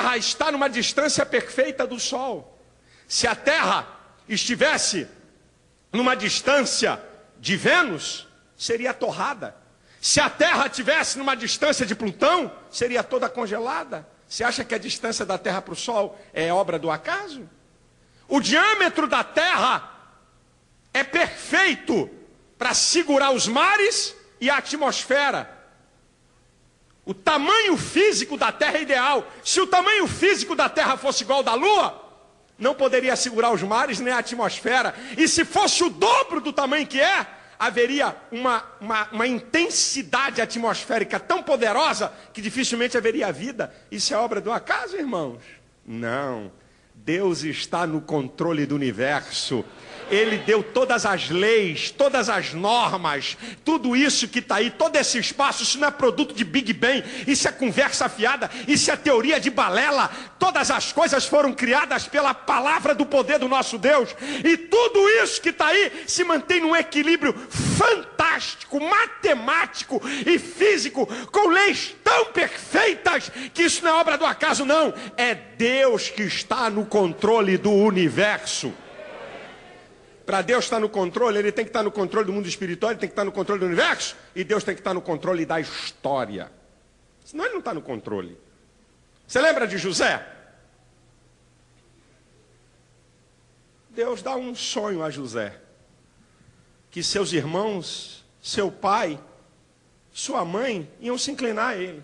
Terra está numa distância perfeita do Sol. Se a Terra estivesse numa distância de Vênus, seria torrada. Se a Terra estivesse numa distância de Plutão, seria toda congelada. Você acha que a distância da Terra para o Sol é obra do acaso? O diâmetro da Terra é perfeito para segurar os mares e a atmosfera. O tamanho físico da Terra é ideal. Se o tamanho físico da Terra fosse igual ao da Lua, não poderia segurar os mares nem a atmosfera. E se fosse o dobro do tamanho que é, haveria uma intensidade atmosférica tão poderosa que dificilmente haveria vida. Isso é obra do acaso, irmãos? Não. Deus está no controle do universo. Ele deu todas as leis, todas as normas, tudo isso que está aí, todo esse espaço. Isso não é produto de Big Bang, isso é conversa fiada, isso é teoria de balela. Todas as coisas foram criadas pela palavra do poder do nosso Deus. E tudo isso que está aí se mantém num equilíbrio fantástico, matemático e físico, com leis tão perfeitas que isso não é obra do acaso, não. É Deus que está no controle do universo. Para Deus estar no controle, Ele tem que estar no controle do mundo espiritual, Ele tem que estar no controle do universo, e Deus tem que estar no controle da história. Senão Ele não está no controle. Você lembra de José? Deus dá um sonho a José, que seus irmãos, seu pai, sua mãe, iam se inclinar a ele.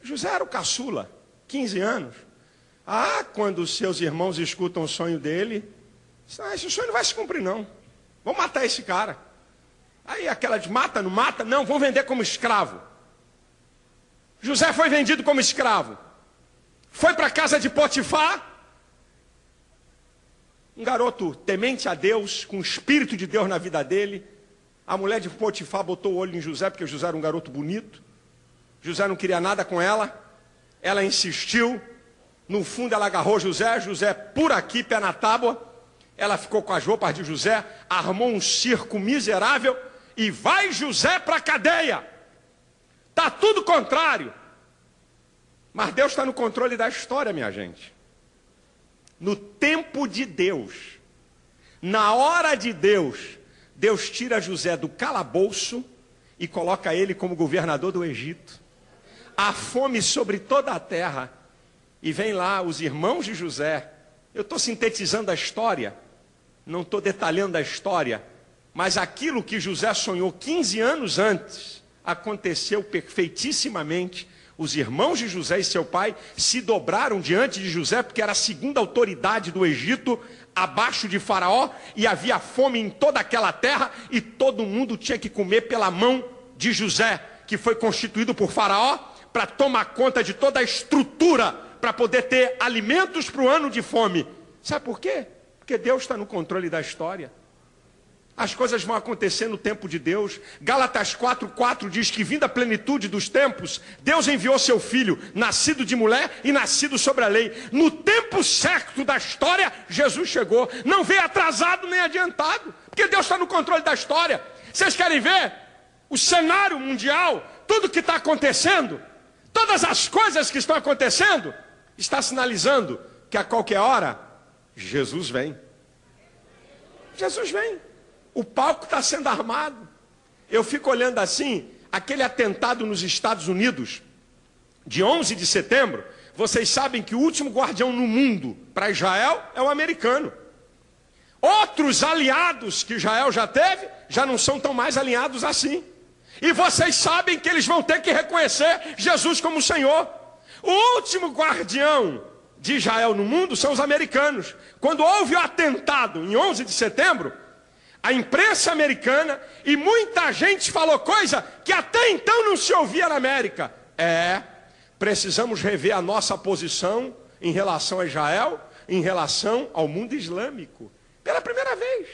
José era o caçula, 15 anos. Quando seus irmãos escutam o sonho dele, esse sonho não vai se cumprir, não. Vamos matar esse cara. Aí aquela de mata, não mata? Não, vão vender como escravo. José foi vendido como escravo. Foi para a casa de Potifar. Um garoto temente a Deus, com o Espírito de Deus na vida dele. A mulher de Potifar botou o olho em José, porque José era um garoto bonito. José não queria nada com ela. Ela insistiu. No fundo ela agarrou José. José por aqui, pé na tábua. Ela ficou com as roupas de José, armou um circo miserável e vai José para a cadeia. Está tudo contrário. Mas Deus está no controle da história, minha gente. No tempo de Deus, na hora de Deus, Deus tira José do calabouço e coloca ele como governador do Egito. Há fome sobre toda a terra. E vem lá os irmãos de José. Eu estou sintetizando a história. Não estou detalhando a história, mas aquilo que José sonhou 15 anos antes, aconteceu perfeitissimamente. Os irmãos de José e seu pai se dobraram diante de José, porque era a segunda autoridade do Egito, abaixo de Faraó, e havia fome em toda aquela terra, e todo mundo tinha que comer pela mão de José, que foi constituído por Faraó, para tomar conta de toda a estrutura, para poder ter alimentos para o ano de fome. Sabe por quê? Porque Deus está no controle da história. As coisas vão acontecer no tempo de Deus. Gálatas 4:4 diz que, vinda a plenitude dos tempos, Deus enviou seu filho, nascido de mulher e nascido sobre a lei. No tempo certo da história, Jesus chegou. Não veio atrasado nem adiantado, porque Deus está no controle da história. Vocês querem ver o cenário mundial, tudo que está acontecendo, todas as coisas que estão acontecendo, está sinalizando que a qualquer hora Jesus vem. Jesus vem. O palco está sendo armado. Eu fico olhando assim, aquele atentado nos Estados Unidos, de 11 de setembro, vocês sabem que o último guardião no mundo para Israel é o americano. Outros aliados que Israel já teve, já não são tão mais alinhados assim. E vocês sabem que eles vão ter que reconhecer Jesus como Senhor. O último guardião de Israel no mundo são os americanos. Quando houve o atentado em 11 de setembro, a imprensa americana e muita gente falou coisa que até então não se ouvia na América. Precisamos rever a nossa posição em relação a Israel, em relação ao mundo islâmico. Pela primeira vez.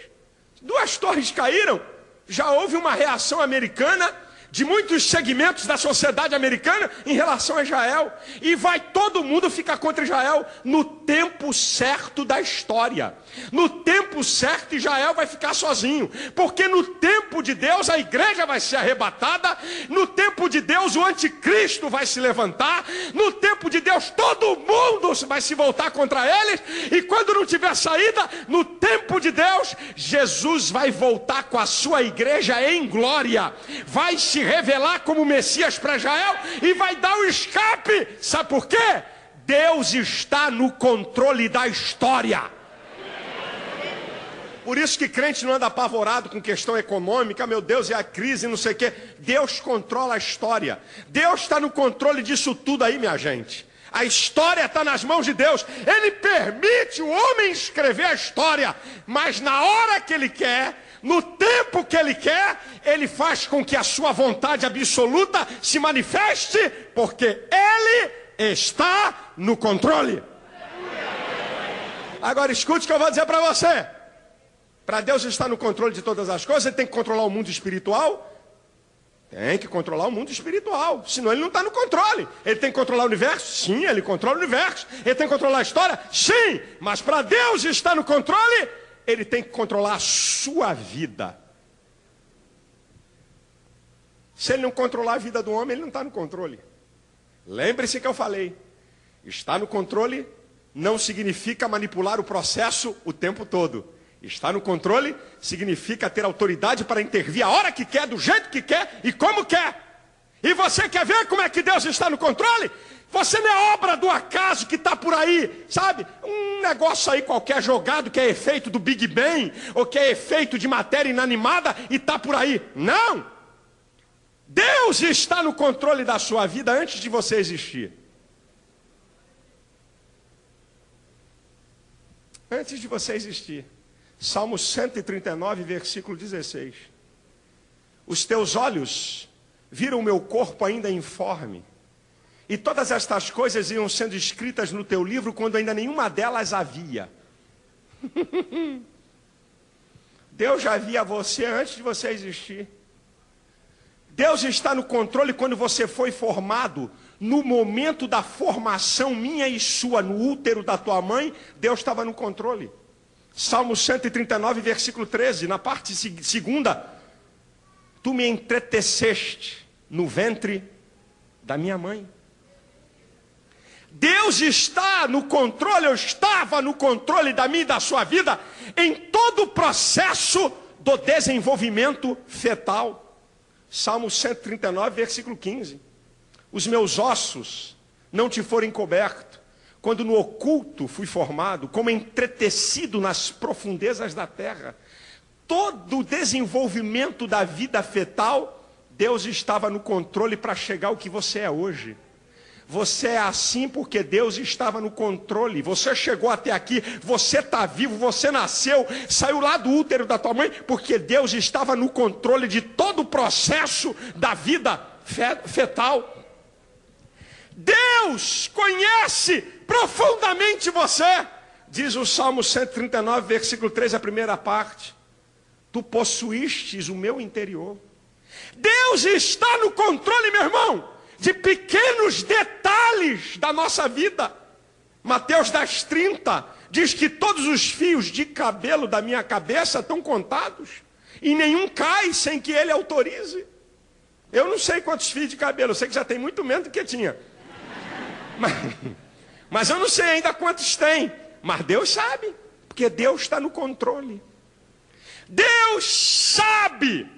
2 torres caíram, já houve uma reação americana, de muitos segmentos da sociedade americana em relação a Israel. E vai todo mundo ficar contra Israel no tempo certo da história. No tempo certo Israel vai ficar sozinho. Porque no tempo de Deus a igreja vai ser arrebatada. No tempo de Deus o anticristo vai se levantar. No tempo tempo de Deus, todo mundo vai se voltar contra eles, e quando não tiver saída, no tempo de Deus, Jesus vai voltar com a sua igreja em glória, vai se revelar como Messias para Israel, e vai dar o escape. Sabe por quê? Deus está no controle da história. Por isso que crente não anda apavorado com questão econômica, meu Deus, é a crise, não sei o quê. Deus controla a história. Deus está no controle disso tudo aí, minha gente. A história está nas mãos de Deus. Ele permite o homem escrever a história, mas na hora que Ele quer, no tempo que Ele quer, Ele faz com que a sua vontade absoluta se manifeste, porque Ele está no controle. Agora escute o que eu vou dizer para você. Para Deus estar no controle de todas as coisas, Ele tem que controlar o mundo espiritual? Tem que controlar o mundo espiritual, senão Ele não está no controle. Ele tem que controlar o universo? Sim, Ele controla o universo. Ele tem que controlar a história? Sim, mas para Deus estar no controle, Ele tem que controlar a sua vida. Se Ele não controlar a vida do homem, Ele não está no controle. Lembre-se que eu falei, estar no controle não significa manipular o processo o tempo todo. Estar no controle significa ter autoridade para intervir a hora que quer, do jeito que quer e como quer. E você quer ver como é que Deus está no controle? Você não é obra do acaso que está por aí, sabe? Um negócio aí qualquer jogado que é efeito do Big Bang, ou que é efeito de matéria inanimada e está por aí. Não! Deus está no controle da sua vida antes de você existir. Antes de você existir. Salmo 139, versículo 16. Os teus olhos viram o meu corpo ainda informe, e todas estas coisas iam sendo escritas no teu livro quando ainda nenhuma delas havia. Deus já via você antes de você existir. Deus está no controle quando você foi formado. No momento da formação minha e sua, no útero da tua mãe, Deus estava no controle. Salmo 139, versículo 13, na parte segunda, tu me entreteceste no ventre da minha mãe. Deus está no controle, eu estava no controle da minha e da sua vida, em todo o processo do desenvolvimento fetal. Salmo 139, versículo 15. Os meus ossos não te foram encobertos, quando no oculto fui formado, como entretecido nas profundezas da terra. Todo o desenvolvimento da vida fetal, Deus estava no controle para chegar ao que você é hoje. Você é assim porque Deus estava no controle. Você chegou até aqui, você está vivo, você nasceu, saiu lá do útero da tua mãe, porque Deus estava no controle de todo o processo da vida fetal. Deus conhece profundamente você, diz o Salmo 139, versículo 3, a primeira parte. Tu possuístes o meu interior. Deus está no controle, meu irmão, de pequenos detalhes da nossa vida. Mateus 10:30 diz que todos os fios de cabelo da minha cabeça estão contados, e nenhum cai sem que Ele autorize. Eu não sei quantos fios de cabelo, eu sei que já tem muito menos do que tinha. Mas eu não sei ainda quantos tem. Mas Deus sabe, porque Deus está no controle. Deus sabe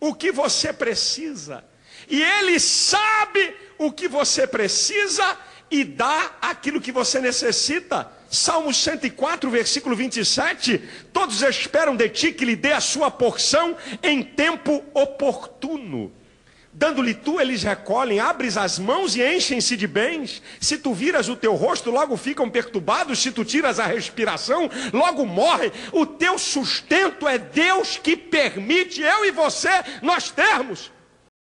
o que você precisa, e Ele sabe o que você precisa e dá aquilo que você necessita. Salmo 104, versículo 27. Todos esperam de ti que lhe dê a sua porção em tempo oportuno. Dando-lhe tu, eles recolhem, abres as mãos e enchem-se de bens. Se tu viras o teu rosto, logo ficam perturbados. Se tu tiras a respiração, logo morre. O teu sustento é Deus que permite eu e você nós termos.